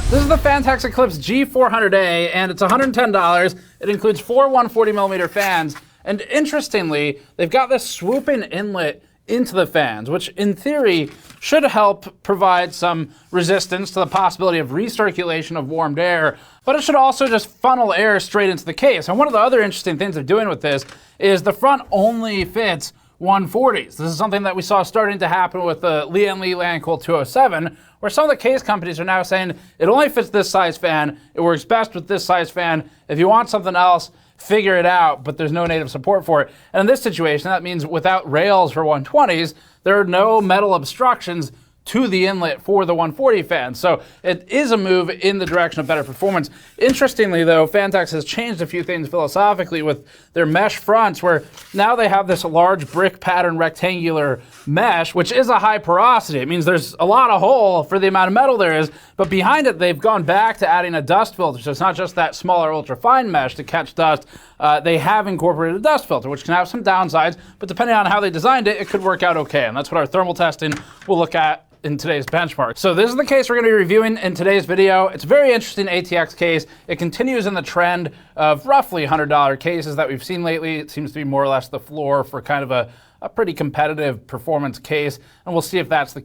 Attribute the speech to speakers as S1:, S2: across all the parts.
S1: This is the Phanteks Eclipse G400A, and it's $110. It includes 4 140mm fans, and interestingly, they've got this swoop-in inlet into the fans, which in theory should help provide some resistance to the possibility of recirculation of warmed air, but it should also just funnel air straight into the case. And one of the other interesting things they're doing with this is the front only fits 140s. This is something that we saw starting to happen with the Lian Li Lancool 207, where some of the case companies are now saying it only fits this size fan, it works best with this size fan. If you want something else, figure it out, but there's no native support for it. And in this situation, that means without rails for 120s, there are no metal obstructions to the inlet for the 140 fan. So it is a move in the direction of better performance. Interestingly though, Phanteks has changed a few things philosophically with their mesh fronts, where now they have this large brick pattern rectangular mesh, which is a high porosity. It means there's a lot of hole for the amount of metal there is, but behind it they've gone back to adding a dust filter. So it's not just that smaller ultra fine mesh to catch dust. They have incorporated a dust filter, which can have some downsides, but depending on how they designed it, it could work out okay. And that's what our thermal testing will look at in today's benchmark. So this is the case we're going to be reviewing in today's video. It's a very interesting ATX case. It continues in the trend of roughly $100 cases that we've seen lately. It seems to be more or less the floor for kind of a pretty competitive performance case. And we'll see if that's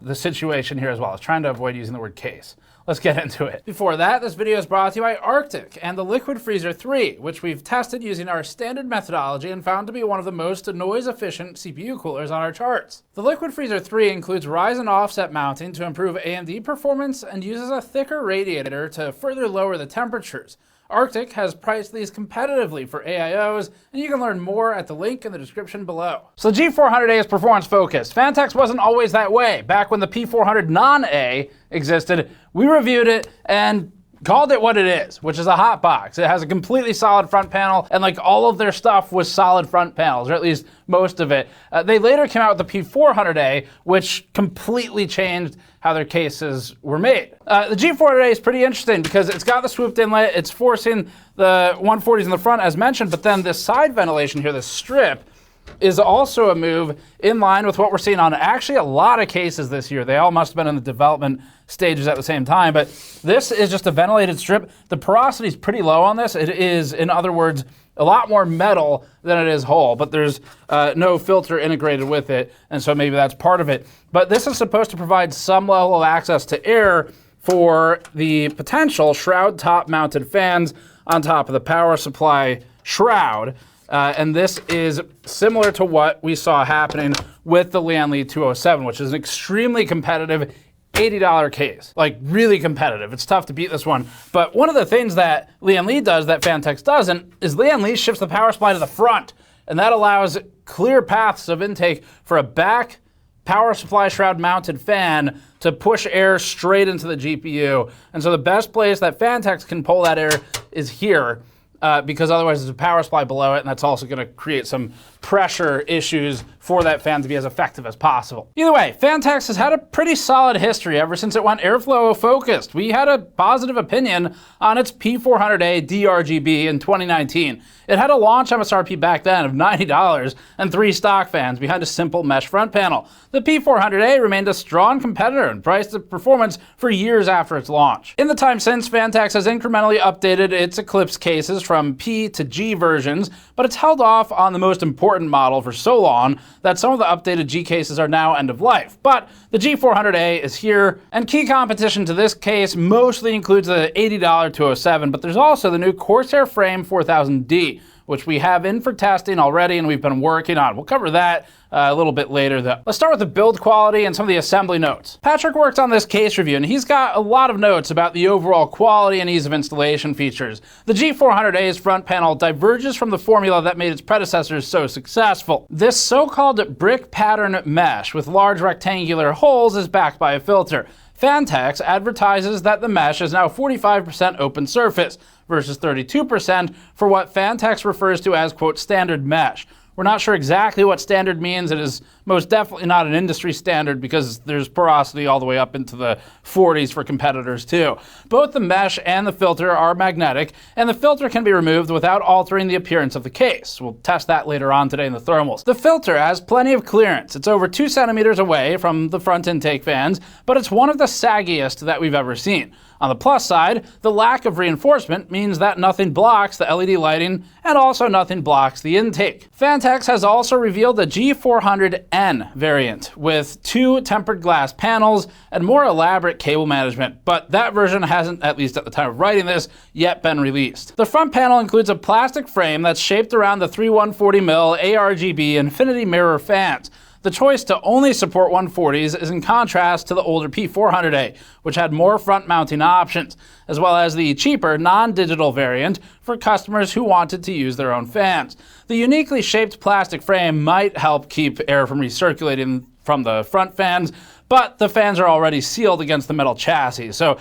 S1: the situation here as well. I was trying to avoid using the word case. Let's get into it. Before that, this video is brought to you by Arctic and the Liquid Freezer 3, which we've tested using our standard methodology and found to be one of the most noise-efficient CPU coolers on our charts. The Liquid Freezer 3 includes rise and offset mounting to improve AMD performance and uses a thicker radiator to further lower the temperatures. Arctic has priced these competitively for AIOs, and you can learn more at the link in the description below. So the G400A is performance focused. Phanteks wasn't always that way. Back when the P400 non-A existed, we reviewed it and called it what it is, which is a hot box. It has a completely solid front panel, and like all of their stuff was solid front panels, or at least most of it. They later came out with the P400A, which completely changed how their cases were made. The G400A is pretty interesting because it's got the swooped inlet, it's forcing the 140s in the front as mentioned, but then this side ventilation here, this strip, is also a move in line with what we're seeing on actually a lot of cases this year. They all must have been in the development stages at the same time, but this is just a ventilated strip. The porosity is pretty low on this. It is, in other words, a lot more metal than it is whole, but there's no filter integrated with it, and so maybe that's part of it. But this is supposed to provide some level of access to air for the potential shroud top mounted fans on top of the power supply shroud. And this is similar to what we saw happening with the Lian Li 207, which is an extremely competitive $80 case. Like, really competitive. It's tough to beat this one. But one of the things that Lian Li does that Phanteks doesn't is Lian Li shifts the power supply to the front, and that allows clear paths of intake for a back power supply shroud mounted fan to push air straight into the GPU. And so the best place that Phanteks can pull that air is here. Because otherwise there's a power supply below it, and that's also going to create some pressure issues for that fan to be as effective as possible. Either way, Phanteks has had a pretty solid history ever since it went airflow focused. We had a positive opinion on its P400A DRGB in 2019. It had a launch MSRP back then of $90 and 3 stock fans behind a simple mesh front panel. The P400A remained a strong competitor and priced its performance for years after its launch. In the time since, Phanteks has incrementally updated its Eclipse cases from P to G versions, but it's held off on the most important model for so long that some of the updated G cases are now end of life. But the G400A is here, and key competition to this case mostly includes the $80 207, but there's also the new Corsair Frame 4000D, which we have in for testing already and we've been working on. We'll cover that a little bit later though. Let's start with the build quality and some of the assembly notes. Patrick worked on this case review and he's got a lot of notes about the overall quality and ease of installation features. The G400A's front panel diverges from the formula that made its predecessors so successful. This so-called brick pattern mesh with large rectangular holes is backed by a filter. Phanteks advertises that the mesh is now 45% open surface versus 32% for what Phanteks refers to as, quote, standard mesh. We're not sure exactly what standard means. It is most definitely not an industry standard because there's porosity all the way up into the 40s for competitors too. Both the mesh and the filter are magnetic, and the filter can be removed without altering the appearance of the case. We'll test that later on today in the thermals. The filter has plenty of clearance. It's over 2 centimeters away from the front intake fans, but it's one of the saggiest that we've ever seen. On the plus side, the lack of reinforcement means that nothing blocks the LED lighting and also nothing blocks the intake. Phanteks has also revealed the G400N variant with 2 tempered glass panels and more elaborate cable management, but that version hasn't, at least at the time of writing this, yet been released. The front panel includes a plastic frame that's shaped around the 3 140mm ARGB infinity mirror fans. The choice to only support 140s is in contrast to the older P400A, which had more front mounting options, as well as the cheaper non-digital variant for customers who wanted to use their own fans. The uniquely shaped plastic frame might help keep air from recirculating from the front fans, but the fans are already sealed against the metal chassis, so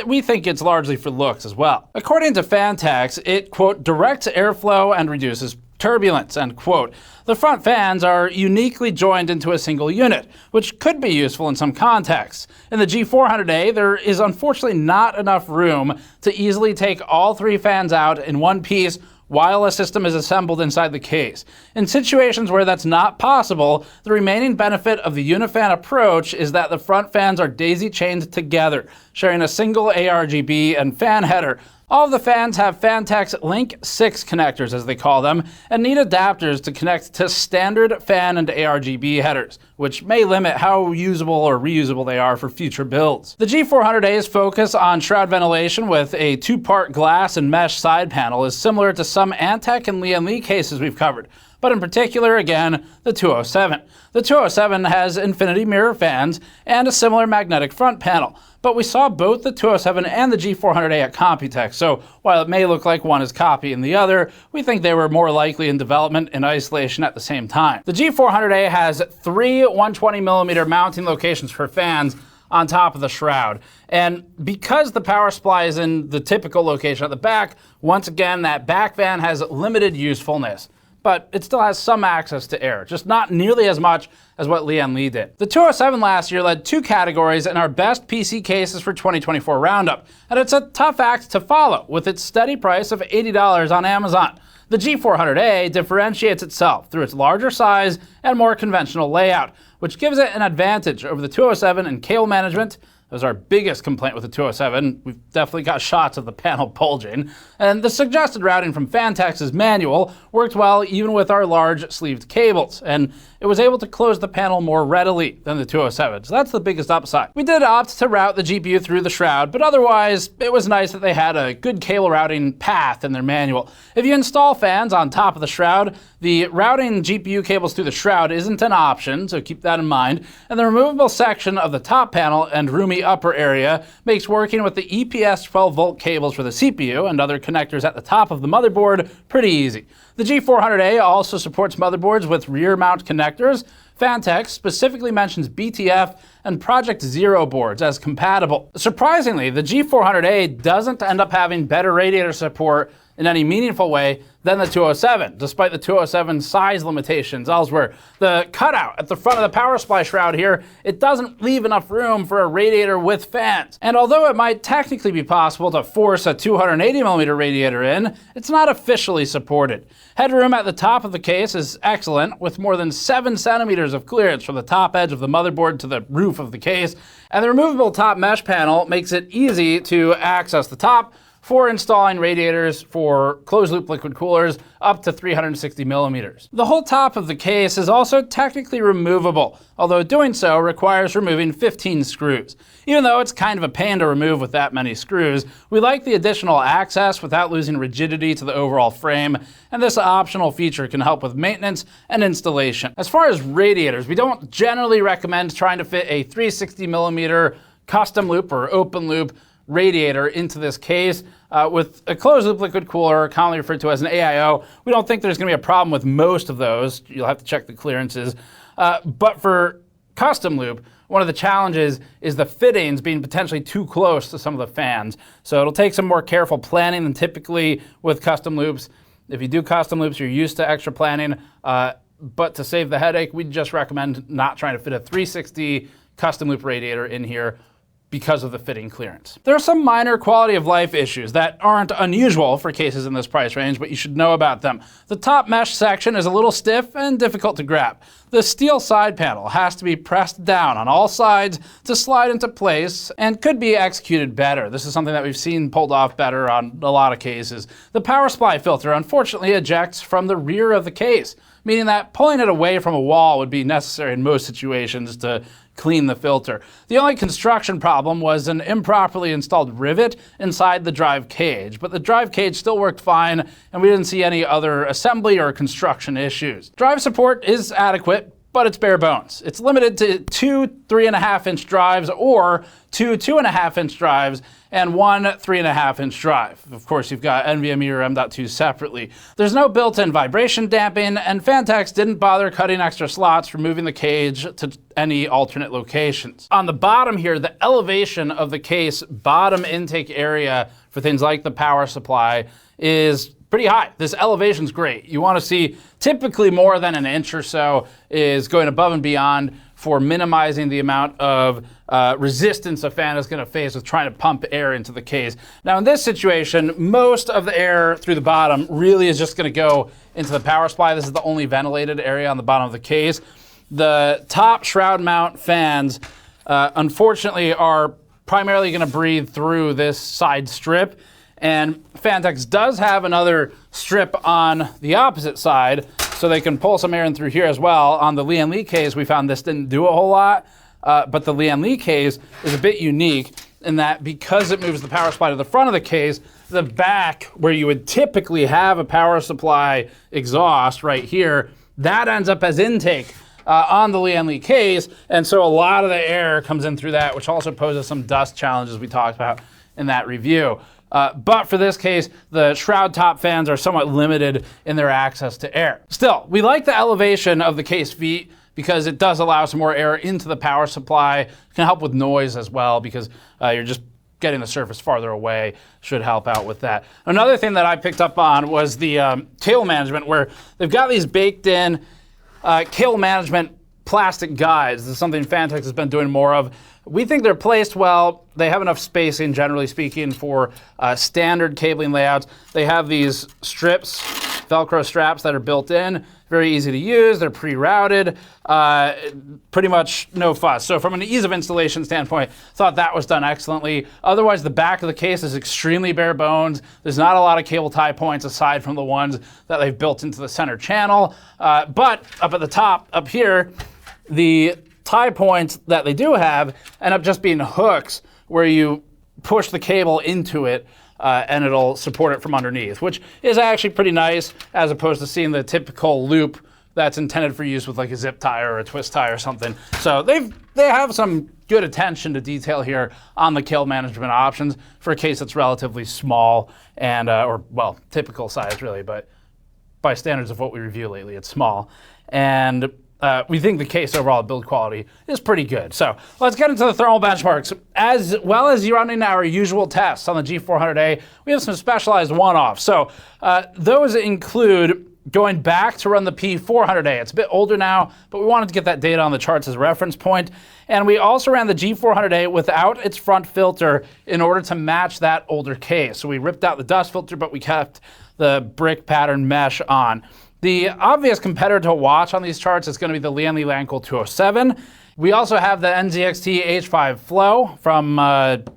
S1: we think it's largely for looks as well. According to Phanteks, it, quote, directs airflow and reduces turbulence, end quote. The front fans are uniquely joined into a single unit, which could be useful in some contexts. In the G400A, there is unfortunately not enough room to easily take all 3 fans out in one piece while a system is assembled inside the case. In situations where that's not possible, the remaining benefit of the unifan approach is that the front fans are daisy-chained together, sharing a single ARGB and fan header. All of the fans have Phanteks Link 6 connectors, as they call them, and need adapters to connect to standard fan and ARGB headers, which may limit how usable or reusable they are for future builds. The G400A's focus on shroud ventilation with a 2-part glass and mesh side panel is similar to some Antec and Lian Li cases we've covered, but in particular, again, the 207. The 207 has infinity mirror fans and a similar magnetic front panel, but we saw both the 207 and the G400A at Computex, so while it may look like one is copying the other, we think they were more likely in development and isolation at the same time. The G400A has 3 120mm mounting locations for fans on top of the shroud. And because the power supply is in the typical location at the back, once again, that back fan has limited usefulness. But it still has some access to air, just not nearly as much as what Lian Li did. The 207 last year led 2 categories in our best PC cases for 2024 roundup, and it's a tough act to follow with its steady price of $80 on Amazon. The G400A differentiates itself through its larger size and more conventional layout, which gives it an advantage over the 207 in cable management. That was our biggest complaint with the 207. We've definitely got shots of the panel bulging. And the suggested routing from Phanteks' manual worked well even with our large sleeved cables, and it was able to close the panel more readily than the 207. So that's the biggest upside. We did opt to route the GPU through the shroud, but otherwise it was nice that they had a good cable routing path in their manual. If you install fans on top of the shroud, the routing GPU cables through the shroud isn't an option, so keep that in mind. And the removable section of the top panel and roomy upper area makes working with the EPS 12-volt cables for the CPU and other connectors at the top of the motherboard pretty easy. The G400A also supports motherboards with rear mount connectors. Phanteks specifically mentions BTF and Project Zero boards as compatible. Surprisingly, the G400A doesn't end up having better radiator support in any meaningful way than the 207, despite the 207's size limitations elsewhere. The cutout at the front of the power supply shroud here, it doesn't leave enough room for a radiator with fans. And although it might technically be possible to force a 280mm radiator in, it's not officially supported. Headroom at the top of the case is excellent, with more than 7 centimeters of clearance from the top edge of the motherboard to the roof of the case, and the removable top mesh panel makes it easy to access the top for installing radiators for closed-loop liquid coolers up to 360 millimeters. The whole top of the case is also technically removable, although doing so requires removing 15 screws. Even though it's kind of a pain to remove with that many screws, we like the additional access without losing rigidity to the overall frame, and this optional feature can help with maintenance and installation. As far as radiators, we don't generally recommend trying to fit a 360 millimeter custom loop or open loop radiator into this case. With a closed loop liquid cooler, commonly referred to as an AIO, we don't think there's going to be a problem with most of those. You'll have to check the clearances. But for custom loop, one of the challenges is the fittings being potentially too close to some of the fans. So it'll take some more careful planning than typically with custom loops. If you do custom loops, you're used to extra planning. but to save the headache, we just recommend not trying to fit a 360 custom loop radiator in here because of the fitting clearance. There are some minor quality of life issues that aren't unusual for cases in this price range, but you should know about them. The top mesh section is a little stiff and difficult to grab. The steel side panel has to be pressed down on all sides to slide into place and could be executed better. This is something that we've seen pulled off better on a lot of cases. The power supply filter unfortunately ejects from the rear of the case, meaning that pulling it away from a wall would be necessary in most situations to clean the filter. The only construction problem was an improperly installed rivet inside the drive cage, but the drive cage still worked fine and we didn't see any other assembly or construction issues. Drive support is adequate, but it's bare bones. It's limited to 2 3.5-inch drives or 2 2.5-inch drives and 1 3.5-inch drive. Of course, you've got NVMe or M.2 separately. There's no built-in vibration damping, and Phanteks didn't bother cutting extra slots for moving the cage to any alternate locations. On the bottom here, the elevation of the case bottom intake area for things like the power supply is pretty high. This elevation's great. You want to see typically more than an inch or so is going above and beyond for minimizing the amount of resistance a fan is going to face with trying to pump air into the case. Now in this situation, most of the air through the bottom really is just going to go into the power supply. This is the only ventilated area on the bottom of the case. The top shroud mount fans, unfortunately, are primarily going to breathe through this side strip. And Phanteks does have another strip on the opposite side, so they can pull some air in through here as well. On the Lian Li case, we found this didn't do a whole lot, but the Lian Li case is a bit unique in that because it moves the power supply to the front of the case, the back, where you would typically have a power supply exhaust right here, that ends up as intake on the Lian Li case, and so a lot of the air comes in through that, which also poses some dust challenges we talked about in that review. But for this case, the shroud top fans are somewhat limited in their access to air. Still, we like the elevation of the case feet because it does allow some more air into the power supply. It can help with noise as well because you're just getting the surface farther away should help out with that. Another thing that I picked up on was the cable management, where they've got these baked in cable management plastic guides. This is something Phanteks has been doing more of. We think they're placed well. They have enough spacing, generally speaking, for standard cabling layouts. They have these strips, Velcro straps that are built in. Very easy to use. They're pre-routed. Pretty much no fuss. So from an ease of installation standpoint, thought that was done excellently. Otherwise, the back of the case is extremely bare bones. There's not a lot of cable tie points aside from the ones that they've built into the center channel. But up at the top, up here, the tie points that they do have end up just being hooks where you push the cable into it and it'll support it from underneath, which is actually pretty nice as opposed to seeing the typical loop that's intended for use with like a zip tie or a twist tie or something. So they have some good attention to detail here on the cable management options for a case that's relatively small and, or well, typical size really, but by standards of what we review lately, it's small. And we think the case overall build quality is pretty good. So let's get into the thermal benchmarks. As well as running our usual tests on the G400A, we have some specialized one-offs. So those include going back to run the P400A. It's a bit older now, but we wanted to get that data on the charts as a reference point. And we also ran the G400A without its front filter in order to match that older case. So we ripped out the dust filter, but we kept the brick pattern mesh on. The obvious competitor to watch on these charts is going to be the Lian Li Lancool 207. We also have the NZXT H5 Flow from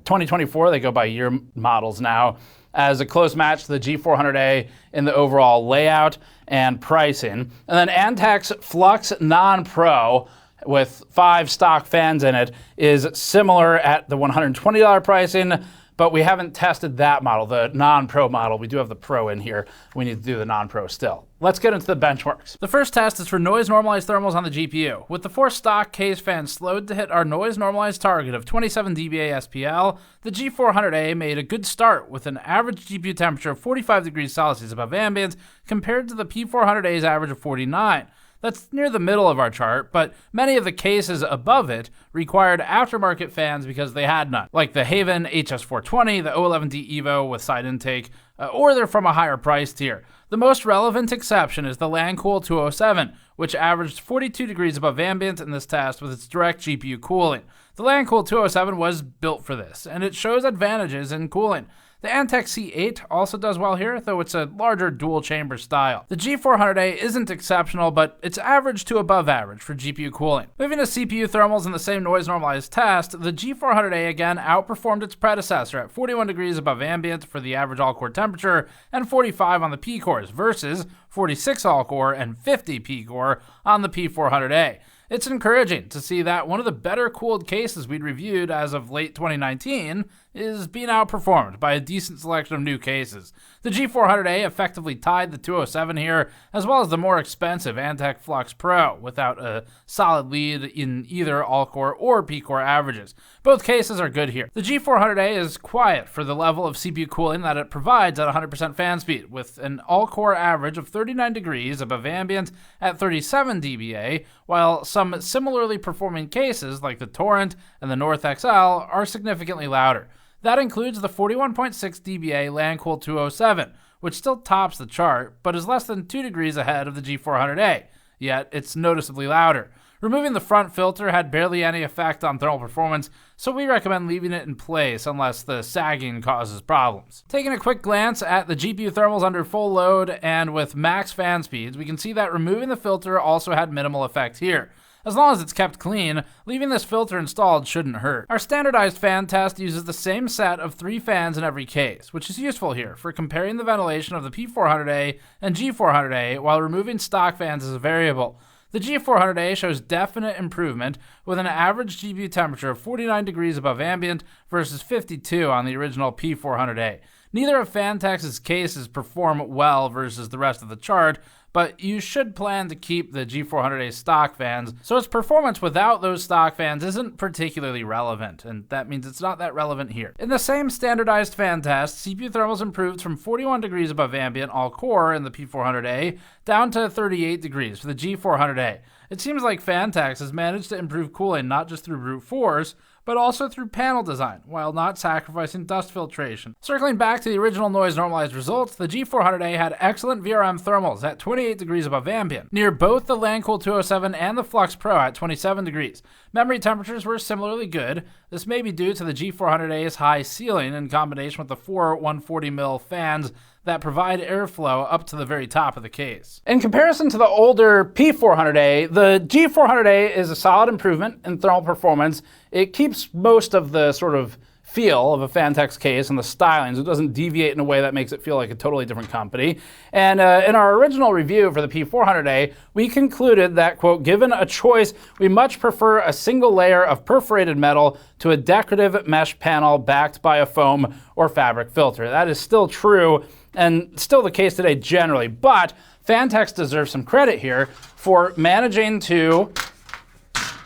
S1: 2024. They go by year models now, as a close match to the G400A in the overall layout and pricing. And then Antec's Flux Non-Pro with 5 stock fans in it is similar at the $120 pricing, but we haven't tested that model, the non-Pro model. We do have the Pro in here. We need to do the non-Pro still. Let's get into the benchmarks. The first test is for noise-normalized thermals on the GPU. With the 4 stock case fans slowed to hit our noise-normalized target of 27 dBA SPL, the G400A made a good start with an average GPU temperature of 45 degrees Celsius above ambient compared to the P400A's average of 49. That's near the middle of our chart, but many of the cases above it required aftermarket fans because they had none, like the Haven HS420, the O11D Evo with side intake, or they're from a higher price tier. The most relevant exception is the Lancool 207, which averaged 42 degrees above ambient in this test with its direct GPU cooling. The Lancool 207 was built for this, and it shows advantages in cooling. The Phanteks C8 also does well here, though it's a larger dual-chamber style. The G400A isn't exceptional, but it's average to above average for GPU cooling. Moving to CPU thermals in the same noise-normalized test, the G400A again outperformed its predecessor at 41 degrees above ambient for the average all-core temperature and 45 on the P-cores versus 46 all-core and 50 P-core on the P400A. It's encouraging to see that one of the better cooled cases we'd reviewed as of late 2019 is being outperformed by a decent selection of new cases. The G400A effectively tied the 207 here, as well as the more expensive Antec Flux Pro, without a solid lead in either all-core or P-core averages. Both cases are good here. The G400A is quiet for the level of CPU cooling that it provides at 100% fan speed, with an all-core average of 39 degrees above ambient at 37 dBA, while some similarly performing cases like the Torrent and the North XL are significantly louder. That includes the 41.6 dBA Lancool 207, which still tops the chart, but is less than 2 degrees ahead of the G400A, yet it's noticeably louder. Removing the front filter had barely any effect on thermal performance, so we recommend leaving it in place unless the sagging causes problems. Taking a quick glance at the GPU thermals under full load and with max fan speeds, we can see that removing the filter also had minimal effect here. As long as it's kept clean, leaving this filter installed shouldn't hurt. Our standardized fan test uses the same set of 3 fans in every case, which is useful here for comparing the ventilation of the P400A and G400A while removing stock fans as a variable. The G400A shows definite improvement with an average GPU temperature of 49 degrees above ambient versus 52 on the original P400A. Neither of Phanteks' cases perform well versus the rest of the chart, but you should plan to keep the G400A stock fans, so its performance without those stock fans isn't particularly relevant, and that means it's not that relevant here. In the same standardized fan test, CPU thermals improved from 41 degrees above ambient all-core in the P400A down to 38 degrees for the G400A. It seems like Phanteks has managed to improve cooling not just through brute force, but also through panel design, while not sacrificing dust filtration. Circling back to the original noise-normalized results, the G400A had excellent VRM thermals at 28 degrees above ambient, near both the Lancool 207 and the Flux Pro at 27 degrees. Memory temperatures were similarly good. This may be due to the G400A's high ceiling in combination with the 4 140mm fans that provide airflow up to the very top of the case. In comparison to the older P400A, the G400A is a solid improvement in thermal performance. It keeps most of the sort of feel of a Phanteks case and the stylings. It doesn't deviate in a way that makes it feel like a totally different company. And in our original review for the P400A, we concluded that, quote, given a choice, we much prefer a single layer of perforated metal to a decorative mesh panel backed by a foam or fabric filter. That is still true and still the case today generally, but Phanteks deserves some credit here for managing to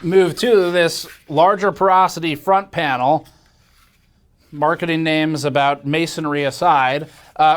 S1: move to this larger porosity front panel, marketing names about masonry aside,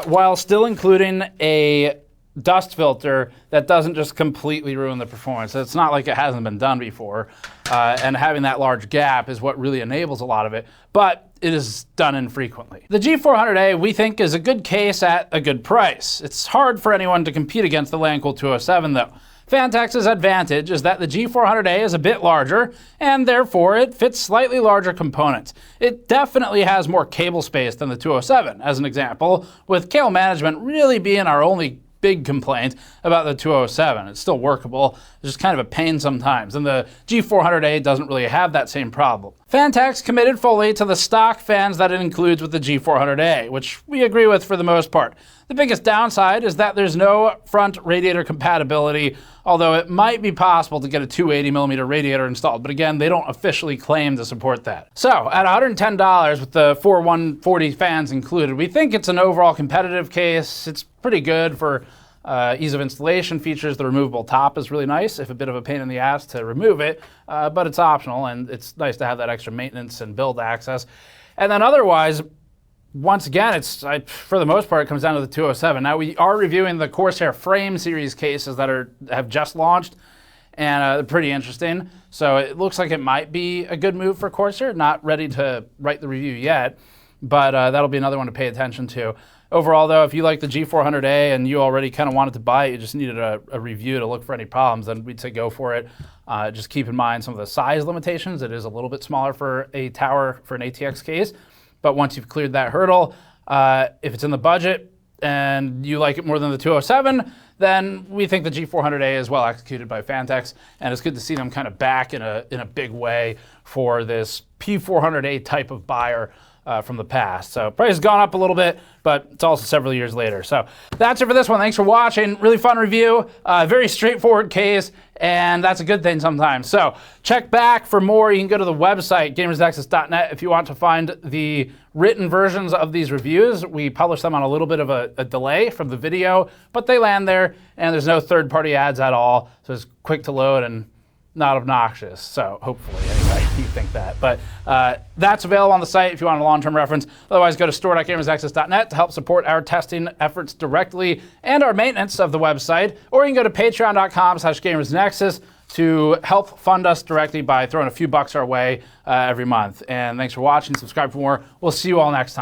S1: while still including a dust filter that doesn't just completely ruin the performance. It's not like it hasn't been done before, and having that large gap is what really enables a lot of it, but it is done infrequently. The G400A, we think, is a good case at a good price. It's hard for anyone to compete against the Lancool 207, though. Phanteks' advantage is that the G400A is a bit larger, and therefore it fits slightly larger components. It definitely has more cable space than the 207, as an example, with cable management really being our only big complaint about the 207. It's still workable, it's just kind of a pain sometimes, and the G400A doesn't really have that same problem. Phanteks committed fully to the stock fans that it includes with the G400A, which we agree with for the most part. The biggest downside is that there's no front radiator compatibility, although it might be possible to get a 280mm radiator installed, but again, they don't officially claim to support that. So, at $110 with the 4 140 fans included, we think it's an overall competitive case. It's pretty good for ease of installation features. The removable top is really nice, if a bit of a pain in the ass to remove it, but it's optional, and it's nice to have that extra maintenance and build access. And then otherwise, once again, it's for the most part, it comes down to the 207. Now, we are reviewing the Corsair Frame series cases that have just launched, and they're pretty interesting. So it looks like it might be a good move for Corsair. Not ready to write the review yet, but that'll be another one to pay attention to. Overall, though, if you like the G400A and you already kind of wanted to buy it, you just needed a review to look for any problems, then we'd say go for it. Just keep in mind some of the size limitations. It is a little bit smaller for a tower for an ATX case, but once you've cleared that hurdle, if it's in the budget and you like it more than the 207, then we think the G400A is well executed by Phanteks, and it's good to see them kind of back in a big way for this P400A type of buyer from the past. So price has gone up a little bit, but it's also several years later. So that's it for this one. Thanks for watching. Really fun review, very straightforward case, and that's a good thing sometimes. So check back for more. You can go to the website, gamersnexus.net, if you want to find the written versions of these reviews. We publish them on a little bit of a delay from the video, but they land there, and there's no third-party ads at all, so it's quick to load and not obnoxious. So hopefully, anyway, you think that. But that's available on the site if you want a long-term reference. Otherwise, go to store.gamersnexus.net to help support our testing efforts directly and our maintenance of the website. Or you can go to patreon.com/gamersnexus to help fund us directly by throwing a few bucks our way every month. And thanks for watching. Subscribe for more. We'll see you all next time.